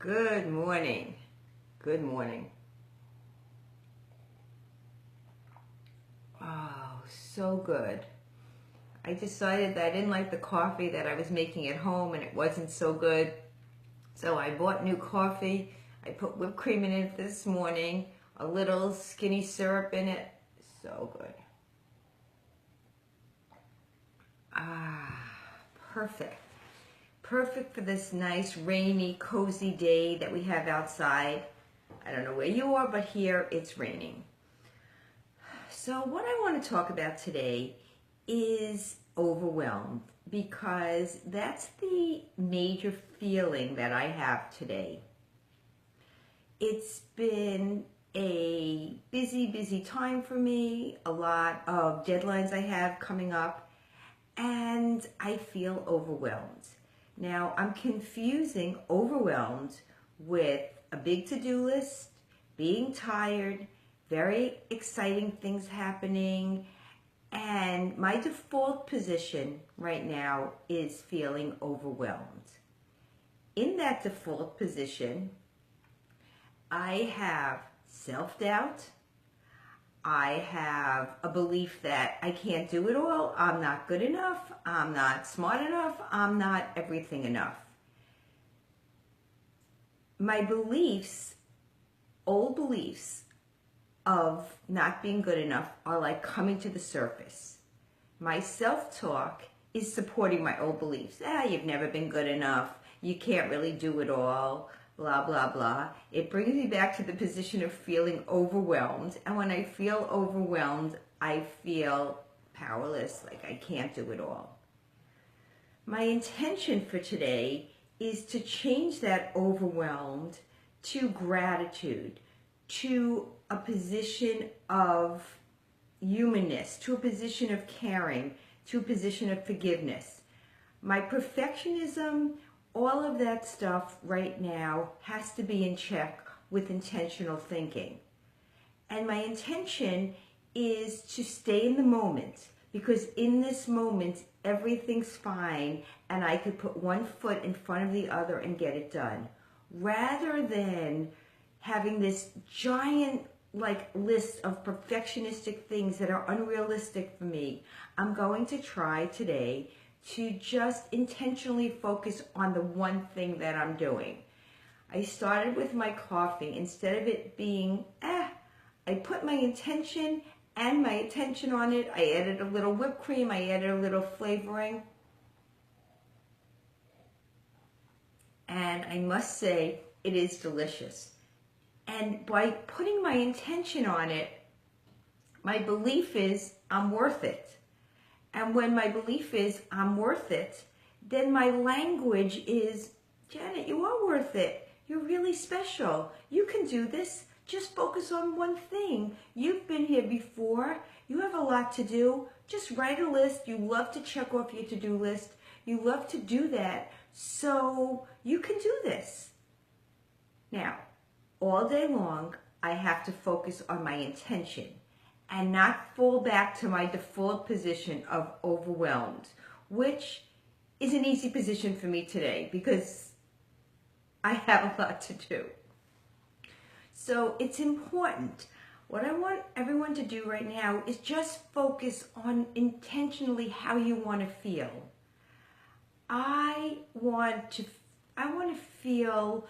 Good morning. Good morning. Oh, so good. I decided that I didn't like the coffee that I was making at home and it wasn't so good. So I bought new coffee. I put whipped cream in it this morning, a little skinny syrup in it. So good. Perfect. Perfect for this nice, rainy, cozy day that we have outside. I don't know where you are, but here it's raining. So what I want to talk about today is overwhelmed, because that's the major feeling that I have today. It's been a busy time for me, a lot of deadlines I have coming up, and I feel overwhelmed. Now, I'm confusing overwhelmed with a big to-do list, being tired, very exciting things happening, and my default position right now is feeling overwhelmed. In that default position, I have self-doubt. I have a belief that I can't do it all, I'm not good enough, I'm not smart enough, I'm not everything enough. My beliefs, old beliefs of not being good enough, are like coming to the surface. My self-talk is supporting my old beliefs. You've never been good enough, you can't really do it all, blah, blah, blah. It brings me back to the position of feeling overwhelmed. And when I feel overwhelmed, I feel powerless, like I can't do it all. My intention for today is to change that overwhelmed to gratitude, to a position of humanness, to a position of caring, to a position of forgiveness. My perfectionism, all of that stuff right now has to be in check with intentional thinking. And my intention is to stay in the moment, because in this moment, everything's fine and I could put one foot in front of the other and get it done. Rather than having this giant list of perfectionistic things that are unrealistic for me, I'm going to try today to just intentionally focus on the one thing that I'm doing. I started with my coffee. Instead of it being, I put my intention and my attention on it. I added a little whipped cream. I added a little flavoring. And I must say, it is delicious. And by putting my intention on it, my belief is I'm worth it. And when my belief is I'm worth it, then my language is, Janet, you are worth it. You're really special. You can do this. Just focus on one thing. You've been here before. You have a lot to do. Just write a list. You love to check off your to-do list. You love to do that. So you can do this. Now, all day long, I have to focus on my intention and not fall back to my default position of overwhelmed, which is an easy position for me today because I have a lot to do. So it's important. What I want everyone to do right now is just focus on intentionally how you want to feel. I want to feel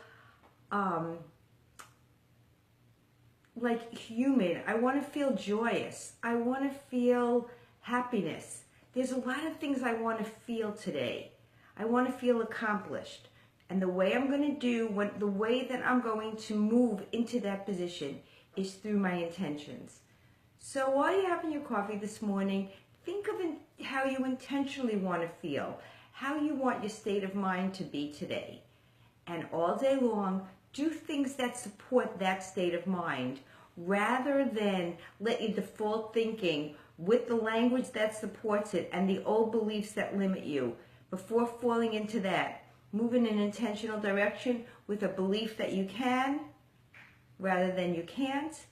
like human. I want to feel joyous. I want to feel happiness. There's a lot of things I want to feel today. I want to feel accomplished. And the way I'm going to do, the way that I'm going to move into that position is through my intentions. So while you're having your coffee this morning, think of how you intentionally want to feel, how you want your state of mind to be today. And all day long, do things that support that state of mind, rather than let your default thinking with the language that supports it and the old beliefs that limit you. Before falling into that, move in an intentional direction with a belief that you can rather than you can't,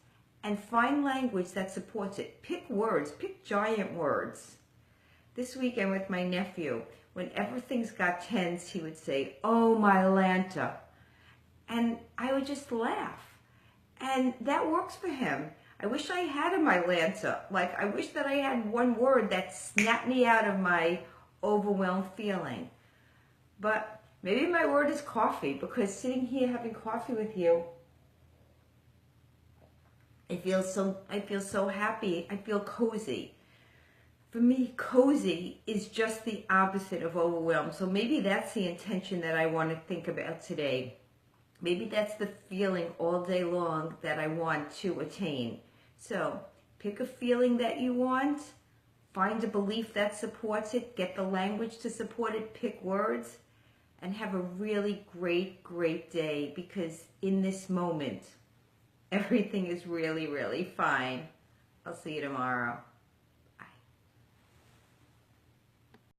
and find language that supports it. Pick words, pick giant words. This weekend with my nephew, whenever things got tense, he would say, "Oh, my Lanta." and I would just laugh. And that works for him. I wish I had a Mylanta. Like, I wish that I had one word that snapped me out of my overwhelmed feeling. But maybe my word is coffee, because sitting here having coffee with you, I feel so happy. I feel cozy. For me, cozy is just the opposite of overwhelmed. So maybe that's the intention that I want to think about today. Maybe that's the feeling all day long that I want to attain. So pick a feeling that you want, find a belief that supports it, get the language to support it, pick words, and have a really great, great day, because in this moment, everything is really, really fine. I'll see you tomorrow.